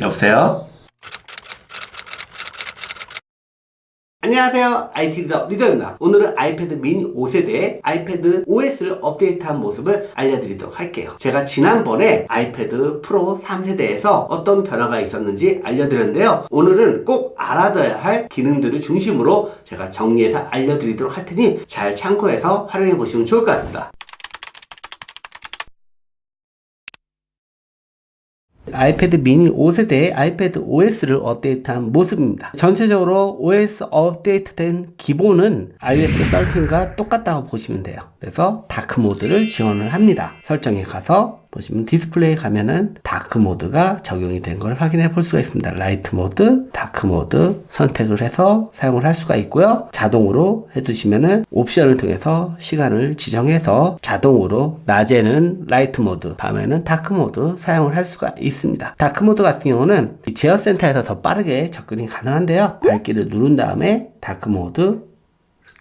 여보세요? 안녕하세요. IT 리더입니다. 오늘은 아이패드 미니 5세대에 아이패드 OS를 업데이트한 모습을 알려드리도록 할게요. 제가 지난번에 아이패드 프로 3세대에서 어떤 변화가 있었는지 알려드렸는데요. 오늘은 꼭 알아둬야 할 기능들을 중심으로 제가 정리해서 알려드리도록 할 테니 잘 참고해서 활용해 보시면 좋을 것 같습니다. 아이패드 미니 5세대의 아이패드 OS를 업데이트한 모습입니다. 전체적으로 OS 업데이트된 기본은 iOS 13과 똑같다고 보시면 돼요. 그래서 다크 모드를 지원을 합니다. 설정에 가서 보시면 디스플레이에 가면은 다크 모드가 적용이 된 걸 확인해 볼 수가 있습니다. 라이트 모드, 다크 모드 선택을 해서 사용을 할 수가 있고요. 자동으로 해두시면은 옵션을 통해서 시간을 지정해서 자동으로 낮에는 라이트 모드, 밤에는 다크 모드 사용을 할 수가 있습니다. 다크 모드 같은 경우는 제어센터에서 더 빠르게 접근이 가능한데요. 밝기를 누른 다음에 다크 모드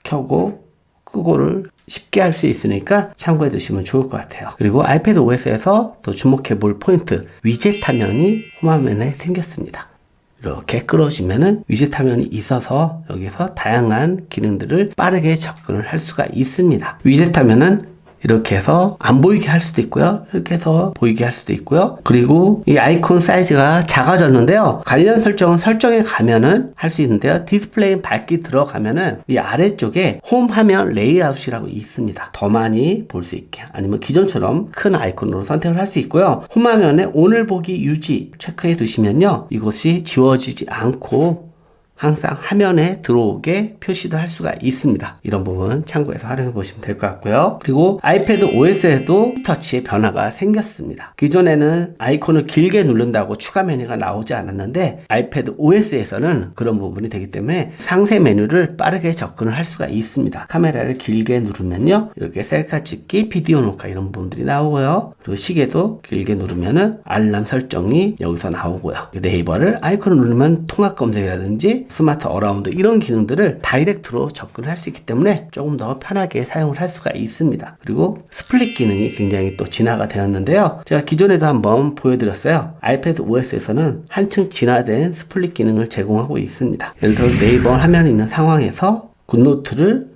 켜고 끄고를 쉽게 할 수 있으니까 참고해 두시면 좋을 것 같아요. 그리고 아이패드 OS에서 또 주목해 볼 포인트, 위젯 화면이 홈화면에 생겼습니다. 이렇게 끌어주면은 위젯 화면이 있어서 여기서 다양한 기능들을 빠르게 접근을 할 수가 있습니다. 위젯 화면은 이렇게 해서 안 보이게 할 수도 있고요. 이렇게 해서 보이게 할 수도 있고요. 그리고 이 아이콘 사이즈가 작아졌는데요. 관련 설정은 설정에 가면은 할 수 있는데요. 디스플레이 밝기 들어가면은 이 아래쪽에 홈 화면 레이아웃이라고 있습니다. 더 많이 볼 수 있게 아니면 기존처럼 큰 아이콘으로 선택을 할 수 있고요. 홈 화면에 오늘 보기 유지 체크해 두시면요. 이것이 지워지지 않고 항상 화면에 들어오게 표시도 할 수가 있습니다. 이런 부분 참고해서 활용해 보시면 될 것 같고요. 그리고 아이패드 OS에도 터치의 변화가 생겼습니다. 기존에는 아이콘을 길게 누른다고 추가 메뉴가 나오지 않았는데 아이패드 OS에서는 그런 부분이 되기 때문에 상세 메뉴를 빠르게 접근을 할 수가 있습니다. 카메라를 길게 누르면요. 이렇게 셀카 찍기, 비디오 녹화 이런 부분들이 나오고요. 그리고 시계도 길게 누르면은 알람 설정이 여기서 나오고요. 네이버를 아이콘을 누르면 통합 검색이라든지 스마트 어라운드 이런 기능들을 다이렉트로 접근할 수 있기 때문에 조금 더 편하게 사용을 할 수가 있습니다. 그리고 스플릿 기능이 굉장히 또 진화가 되었는데요. 제가 기존에도 한번 보여드렸어요. 아이패드 OS에서는 한층 진화된 스플릿 기능을 제공하고 있습니다. 예를 들어 네이버 화면이 있는 상황에서 굿노트를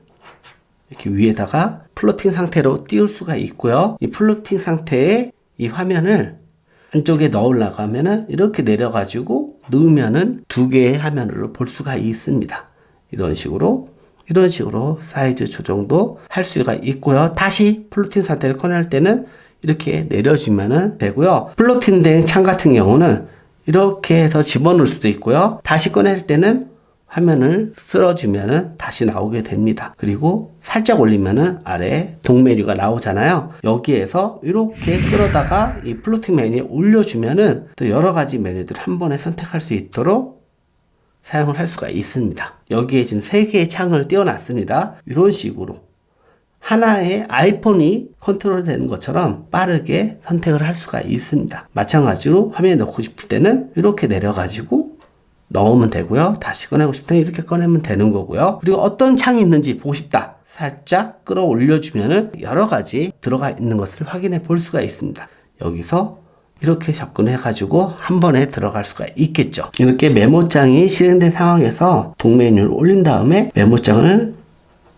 이렇게 위에다가 플로팅 상태로 띄울 수가 있고요. 이 플로팅 상태에 이 화면을 한쪽에 넣으려고 하면은 이렇게 내려가지고 넣으면은 두 개의 화면으로 볼 수가 있습니다. 이런 식으로 사이즈 조정도 할 수가 있고요. 다시 플로팅 상태를 꺼낼 때는 이렇게 내려주면은 되고요. 플로팅 된 창 같은 경우는 이렇게 해서 집어넣을 수도 있고요. 다시 꺼낼 때는 화면을 쓸어주면은 다시 나오게 됩니다. 그리고 살짝 올리면은 아래 동 메뉴가 나오잖아요. 여기에서 이렇게 끌어다가 이 플로팅 메뉴에 올려주면은 또 여러 가지 메뉴들을 한 번에 선택할 수 있도록 사용을 할 수가 있습니다. 여기에 지금 3개의 창을 띄워놨습니다. 이런 식으로 하나의 아이폰이 컨트롤 되는 것처럼 빠르게 선택을 할 수가 있습니다. 마찬가지로 화면에 넣고 싶을 때는 이렇게 내려가지고 넣으면 되고요. 다시 꺼내고 싶다 이렇게 꺼내면 되는 거고요. 그리고 어떤 창이 있는지 보고 싶다. 살짝 끌어올려 주면은 여러 가지 들어가 있는 것을 확인해 볼 수가 있습니다. 여기서 이렇게 접근해 가지고 한 번에 들어갈 수가 있겠죠. 이렇게 메모장이 실행된 상황에서 동메뉴를 올린 다음에 메모장을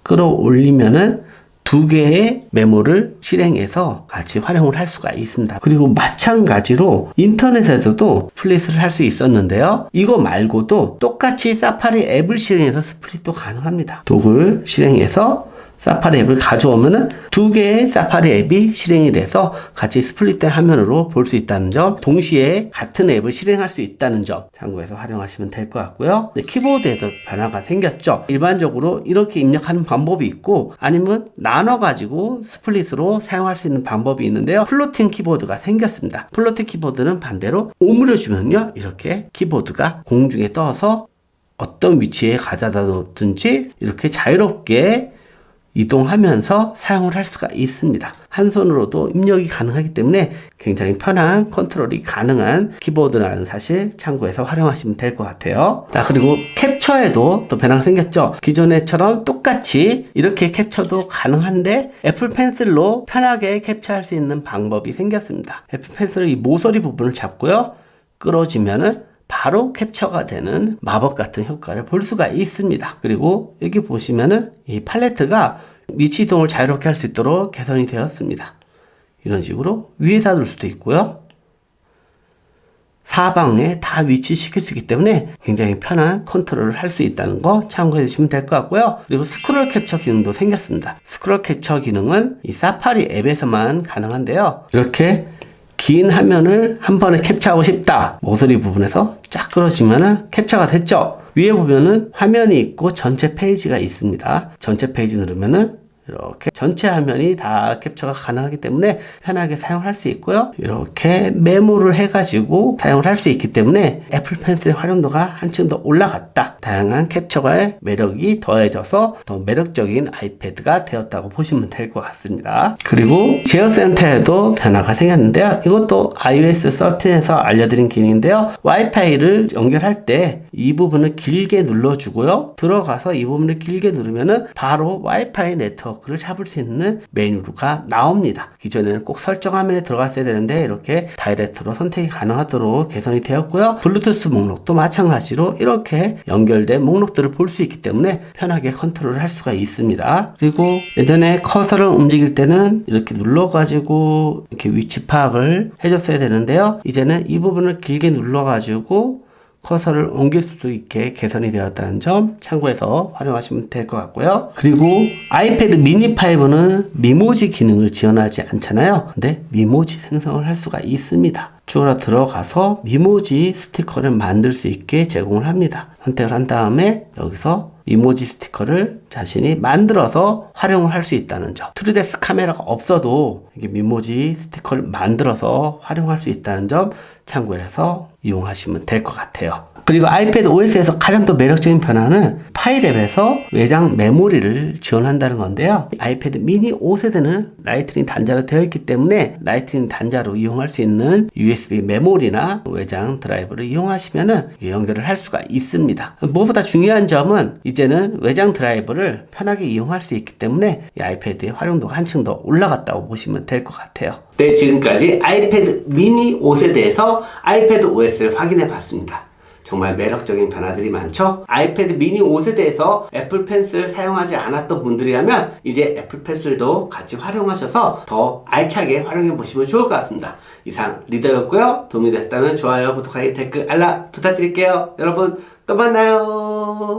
끌어올리면은 두 개의 메모를 실행해서 같이 활용을 할 수가 있습니다. 그리고 마찬가지로 인터넷에서도 스플릿을 할 수 있었는데요. 이거 말고도 똑같이 사파리 앱을 실행해서 스플릿도 가능합니다. 도구를 실행해서 사파리 앱을 가져오면은 두 개의 사파리 앱이 실행이 돼서 같이 스플릿된 화면으로 볼 수 있다는 점, 동시에 같은 앱을 실행할 수 있다는 점 참고해서 활용하시면 될 것 같고요. 키보드에도 변화가 생겼죠. 일반적으로 이렇게 입력하는 방법이 있고 아니면 나눠가지고 스플릿으로 사용할 수 있는 방법이 있는데요. 플로팅 키보드가 생겼습니다. 플로팅 키보드는 반대로 오므려주면요. 이렇게 키보드가 공중에 떠서 어떤 위치에 가져다 놓든지 이렇게 자유롭게 이동하면서 사용을 할 수가 있습니다. 한 손으로도 입력이 가능하기 때문에 굉장히 편한 컨트롤이 가능한 키보드라는 사실 참고해서 활용하시면 될 것 같아요. 자, 그리고 캡처에도 또 변화가 생겼죠. 기존에처럼 똑같이 이렇게 캡처도 가능한데 애플 펜슬로 편하게 캡처할 수 있는 방법이 생겼습니다. 애플 펜슬의 이 모서리 부분을 잡고요. 끌어주면은 바로 캡처가 되는 마법 같은 효과를 볼 수가 있습니다. 그리고 여기 보시면은 이 팔레트가 위치 이동을 자유롭게 할 수 있도록 개선이 되었습니다. 이런 식으로 위에다 둘 수도 있고요. 사방에 다 위치시킬 수 있기 때문에 굉장히 편한 컨트롤을 할 수 있다는 거 참고해 주시면 될 것 같고요. 그리고 스크롤 캡처 기능도 생겼습니다. 스크롤 캡처 기능은 이 사파리 앱에서만 가능한데요. 이렇게 긴 화면을 한 번에 캡처하고 싶다. 모서리 부분에서 쫙 끌어주면은 캡처가 됐죠. 위에 보면은 화면이 있고 전체 페이지가 있습니다. 전체 페이지 누르면은 이렇게 전체 화면이 다 캡처가 가능하기 때문에 편하게 사용할 수 있고요. 이렇게 메모를 해가지고 사용을 할 수 있기 때문에 애플 펜슬의 활용도가 한층 더 올라갔다. 다양한 캡처의 매력이 더해져서 더 매력적인 아이패드가 되었다고 보시면 될 것 같습니다. 그리고 제어 센터에도 변화가 생겼는데요. 이것도 iOS 13에서 알려드린 기능인데요. 와이파이를 연결할 때 이 부분을 길게 눌러주고요. 들어가서 이 부분을 길게 누르면은 바로 와이파이 네트워크를 잡을 수 있는 메뉴가 나옵니다. 기존에는 꼭 설정 화면에 들어갔어야 되는데 이렇게 다이렉트로 선택이 가능하도록 개선이 되었고요. 블루투스 목록도 마찬가지로 이렇게 연결된 목록들을 볼 수 있기 때문에 편하게 컨트롤을 할 수가 있습니다. 그리고 예전에 커서를 움직일 때는 이렇게 눌러가지고 이렇게 위치 파악을 해줬어야 되는데요. 이제는 이 부분을 길게 눌러가지고 커서를 옮길 수 있게 개선이 되었다는 점 참고해서 활용하시면 될 것 같고요. 그리고 아이패드 미니 5는 미모지 기능을 지원하지 않잖아요. 근데 미모지 생성을 할 수가 있습니다. 추가로 들어가서 미모지 스티커를 만들 수 있게 제공을 합니다. 선택을 한 다음에 여기서 미모지 스티커를 자신이 만들어서 활용을 할 수 있다는 점. 3ds 카메라가 없어도 이게 미모지 스티커를 만들어서 활용할 수 있다는 점 참고해서 이용하시면 될 것 같아요. 그리고 아이패드 OS에서 가장 또 매력적인 변화는 파일 앱에서 외장 메모리를 지원한다는 건데요. 아이패드 미니 5세대는 라이트닝 단자로 되어 있기 때문에 라이트닝 단자로 이용할 수 있는 USB 메모리나 외장 드라이브를 이용하시면은 연결을 할 수가 있습니다. 무엇보다 중요한 점은 이제는 외장 드라이브를 편하게 이용할 수 있기 때문에 이 아이패드의 활용도가 한층 더 올라갔다고 보시면 될 것 같아요. 네, 지금까지 아이패드 미니 5세대에서 아이패드 OS를 확인해 봤습니다. 정말 매력적인 변화들이 많죠? 아이패드 미니 5세대에서 애플 펜슬 사용하지 않았던 분들이라면 이제 애플 펜슬도 같이 활용하셔서 더 알차게 활용해 보시면 좋을 것 같습니다. 이상 리더였고요. 도움이 됐다면 좋아요, 구독하기, 댓글, 알람 부탁드릴게요. 여러분 또 만나요.